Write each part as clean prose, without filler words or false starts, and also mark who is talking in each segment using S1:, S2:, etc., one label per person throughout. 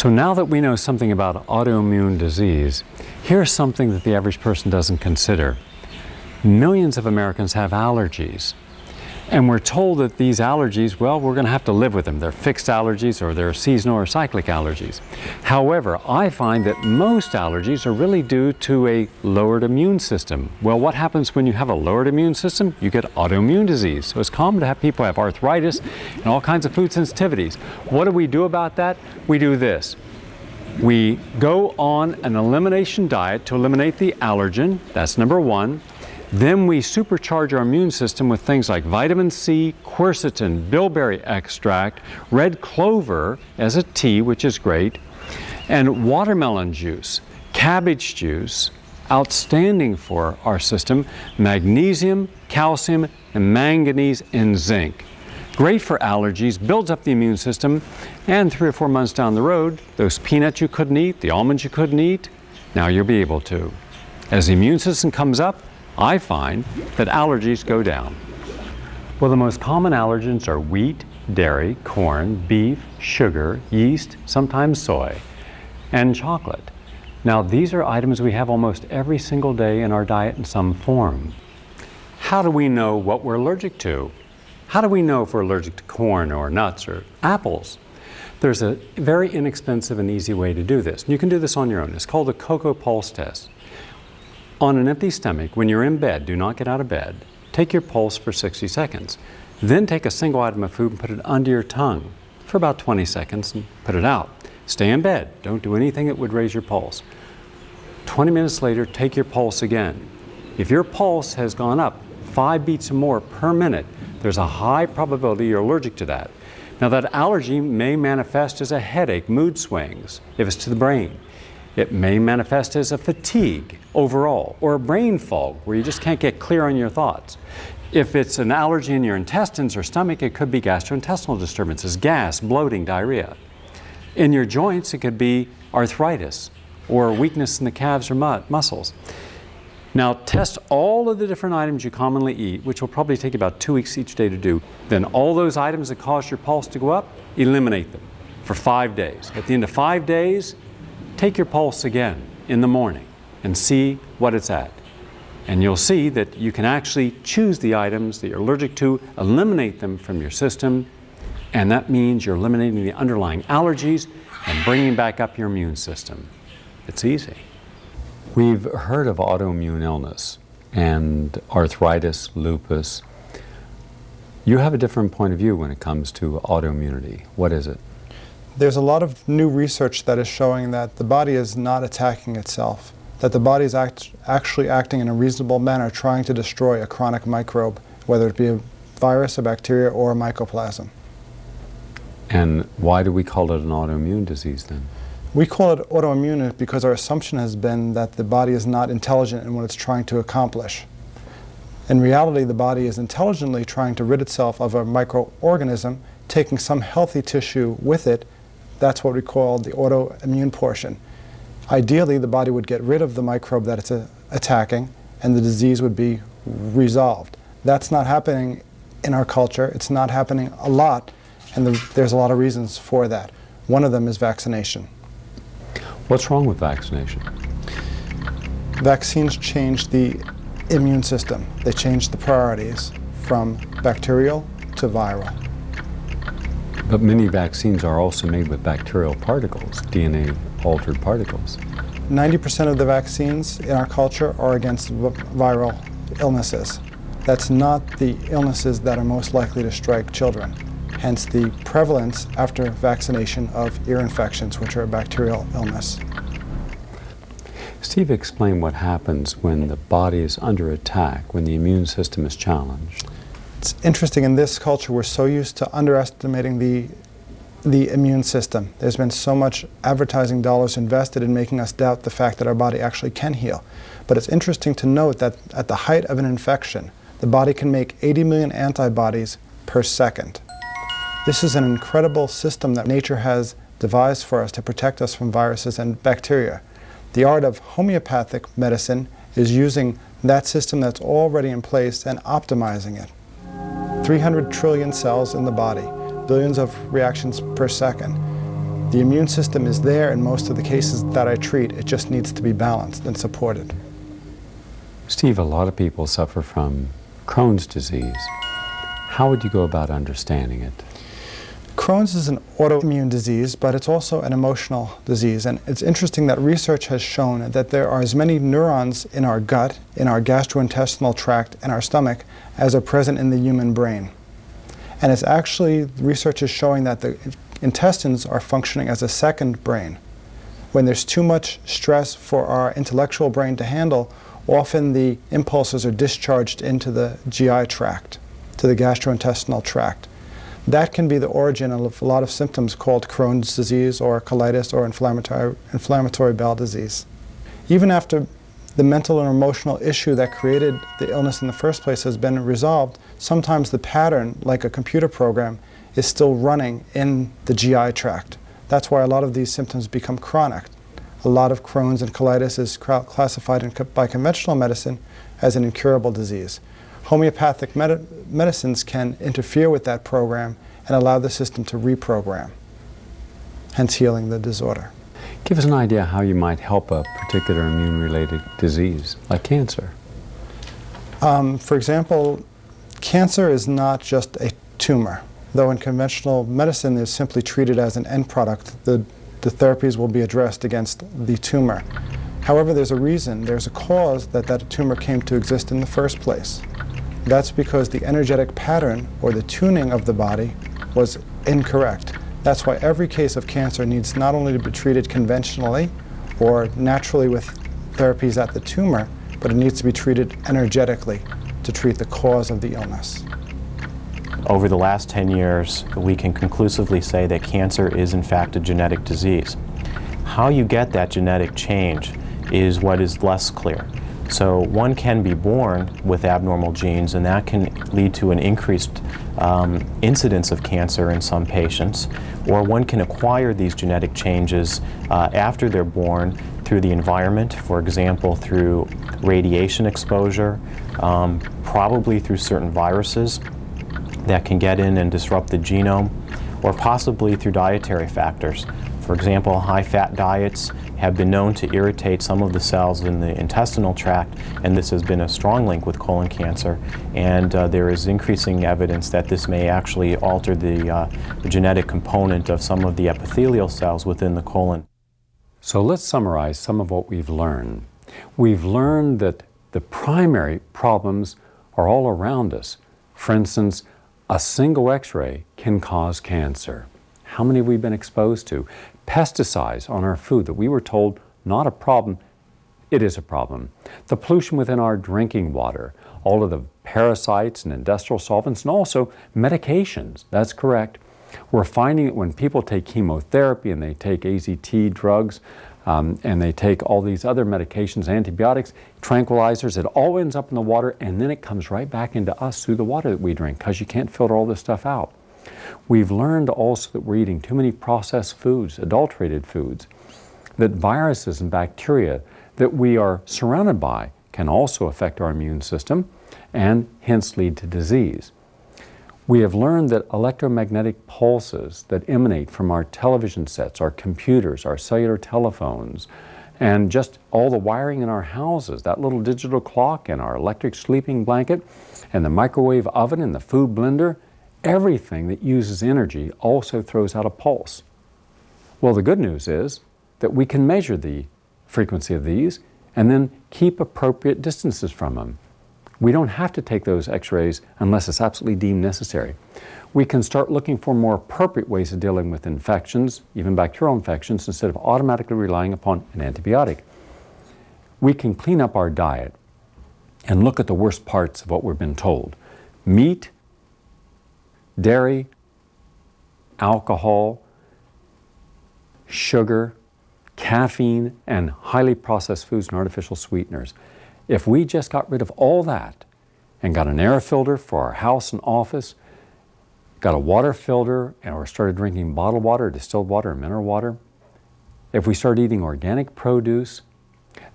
S1: So now that we know something about autoimmune disease, here's something that the average person doesn't consider. Millions of Americans have allergies. And we're told that these allergies, well, we're going to have to live with them. They're fixed allergies or they're seasonal or cyclic allergies. However, I find that most allergies are really due to a lowered immune system. Well, what happens when you have a lowered immune system? You get autoimmune disease. So it's common to have people have arthritis and all kinds of food sensitivities. What do we do about that? We do this. We go on an elimination diet to eliminate the allergen. That's number one. Then we supercharge our immune system with things like vitamin C, quercetin, bilberry extract, red clover as a tea, which is great, and watermelon juice, cabbage juice, outstanding for our system, magnesium, calcium, and manganese and zinc. Great for allergies, builds up the immune system, and 3 or 4 months down the road, those peanuts you couldn't eat, the almonds you couldn't eat, now you'll be able to. As the immune system comes up, I find that allergies go down. Well, the most common allergens are wheat, dairy, corn, beef, sugar, yeast, sometimes soy, and chocolate. Now, these are items we have almost every single day in our diet in some form. How do we know what we're allergic to? How do we know if we're allergic to corn or nuts or apples? There's a very inexpensive and easy way to do this. You can do this on your own. It's called the Cocoa Pulse Test. On an empty stomach, when you're in bed, do not get out of bed, take your pulse for 60 seconds. Then take a single item of food and put it under your tongue for about 20 seconds and put it out. Stay in bed. Don't do anything that would raise your pulse. 20 minutes later, take your pulse again. If your pulse has gone up 5 beats or more per minute, there's a high probability you're allergic to that. Now, that allergy may manifest as a headache, mood swings, if it's to the brain. It may manifest as a fatigue overall, or a brain fog where you just can't get clear on your thoughts. If it's an allergy in your intestines or stomach, it could be gastrointestinal disturbances, gas, bloating, diarrhea. In your joints, it could be arthritis or weakness in the calves or muscles. Now, test all of the different items you commonly eat, which will probably take about 2 weeks each day to do. Then all those items that cause your pulse to go up, eliminate them for 5 days. At the end of 5 days, take your pulse again in the morning and see what it's at. And you'll see that you can actually choose the items that you're allergic to, eliminate them from your system, and that means you're eliminating the underlying allergies and bringing back up your immune system. It's easy. We've heard of autoimmune illness and arthritis, lupus. You have a different point of view when it comes to autoimmunity. What is it?
S2: There's a lot of new research that is showing that the body is not attacking itself, that the body is actually acting in a reasonable manner, trying to destroy a chronic microbe, whether it be a virus, a bacteria, or a mycoplasm.
S1: And why do we call it an autoimmune disease then?
S2: We call it autoimmune because our assumption has been that the body is not intelligent in what it's trying to accomplish. In reality, the body is intelligently trying to rid itself of a microorganism, taking some healthy tissue with it. That's what we call the autoimmune portion. Ideally, the body would get rid of the microbe that it's attacking, and the disease would be resolved. That's not happening in our culture. It's not happening a lot, and there's a lot of reasons for that. One of them is vaccination.
S1: What's wrong with vaccination?
S2: Vaccines change the immune system. They change the priorities from bacterial to viral.
S1: But many vaccines are also made with bacterial particles, DNA-altered particles.
S2: 90% of the vaccines in our culture are against viral illnesses. That's not the illnesses that are most likely to strike children. Hence the prevalence after vaccination of ear infections, which are a bacterial illness.
S1: Steve, explain what happens when the body is under attack, when the immune system is challenged.
S2: It's interesting, in this culture we're so used to underestimating the immune system. There's been so much advertising dollars invested in making us doubt the fact that our body actually can heal. But it's interesting to note that at the height of an infection, the body can make 80 million antibodies per second. This is an incredible system that nature has devised for us to protect us from viruses and bacteria. The art of homeopathic medicine is using that system that's already in place and optimizing it. 300 trillion cells in the body, billions of reactions per second. The immune system is there in most of the cases that I treat. It just needs to be balanced and supported.
S1: Steve, a lot of people suffer from Crohn's disease. How would you go about understanding it?
S2: Crohn's is an autoimmune disease, but it's also an emotional disease. And it's interesting that research has shown that there are as many neurons in our gut, in our gastrointestinal tract, and our stomach as are present in the human brain. And it's actually, research is showing that the intestines are functioning as a second brain. When there's too much stress for our intellectual brain to handle, often the impulses are discharged into the GI tract, to the gastrointestinal tract. That can be the origin of a lot of symptoms called Crohn's disease or colitis or inflammatory bowel disease. Even after the mental and emotional issue that created the illness in the first place has been resolved, sometimes the pattern, like a computer program, is still running in the GI tract. That's why a lot of these symptoms become chronic. A lot of Crohn's and colitis is classified by conventional medicine as an incurable disease. Homeopathic medicines can interfere with that program and allow the system to reprogram, hence healing the disorder.
S1: Give us an idea how you might help a particular immune-related disease, like cancer.
S2: For example, cancer is not just a tumor. Though in conventional medicine it's simply treated as an end product, the therapies will be addressed against the tumor. However, there's a reason, there's a cause that tumor came to exist in the first place. That's because the energetic pattern or the tuning of the body was incorrect. That's why every case of cancer needs not only to be treated conventionally or naturally with therapies at the tumor, but it needs to be treated energetically to treat the cause of the illness.
S3: Over the last 10 years, we can conclusively say that cancer is in fact a genetic disease. How you get that genetic change is what is less clear. So one can be born with abnormal genes, and that can lead to an increased incidence of cancer in some patients, or one can acquire these genetic changes after they're born through the environment, for example, through radiation exposure, probably through certain viruses that can get in and disrupt the genome, or possibly through dietary factors. For example, high-fat diets have been known to irritate some of the cells in the intestinal tract, and this has been a strong link with colon cancer, and there is increasing evidence that this may actually alter the genetic component of some of the epithelial cells within the colon.
S1: So let's summarize some of what we've learned. We've learned that the primary problems are all around us. For instance, a single X-ray can cause cancer. How many have we been exposed to? Pesticides on our food that we were told not a problem, it is a problem. The pollution within our drinking water, all of the parasites and industrial solvents, and also medications, that's correct. We're finding that when people take chemotherapy and they take AZT drugs and they take all these other medications, antibiotics, tranquilizers, it all ends up in the water, and then it comes right back into us through the water that we drink because you can't filter all this stuff out. We've learned also that we're eating too many processed foods, adulterated foods, that viruses and bacteria that we are surrounded by can also affect our immune system and hence lead to disease. We have learned that electromagnetic pulses that emanate from our television sets, our computers, our cellular telephones, and just all the wiring in our houses, that little digital clock and our electric sleeping blanket and the microwave oven and the food blender, everything that uses energy also throws out a pulse. Well, the good news is that we can measure the frequency of these and then keep appropriate distances from them. We don't have to take those X-rays unless it's absolutely deemed necessary. We can start looking for more appropriate ways of dealing with infections, even bacterial infections, instead of automatically relying upon an antibiotic. We can clean up our diet and look at the worst parts of what we've been told. Meat, dairy, alcohol, sugar, caffeine, and highly processed foods and artificial sweeteners. If we just got rid of all that and got an air filter for our house and office, got a water filter, or started drinking bottled water, distilled water, and mineral water, if we start eating organic produce,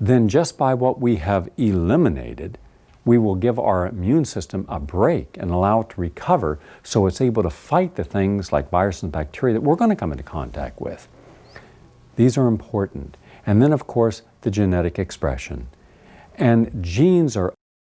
S1: then just by what we have eliminated, we will give our immune system a break and allow it to recover so it's able to fight the things like viruses and bacteria that we're going to come into contact with. These are important. And then, of course, the genetic expression. And genes are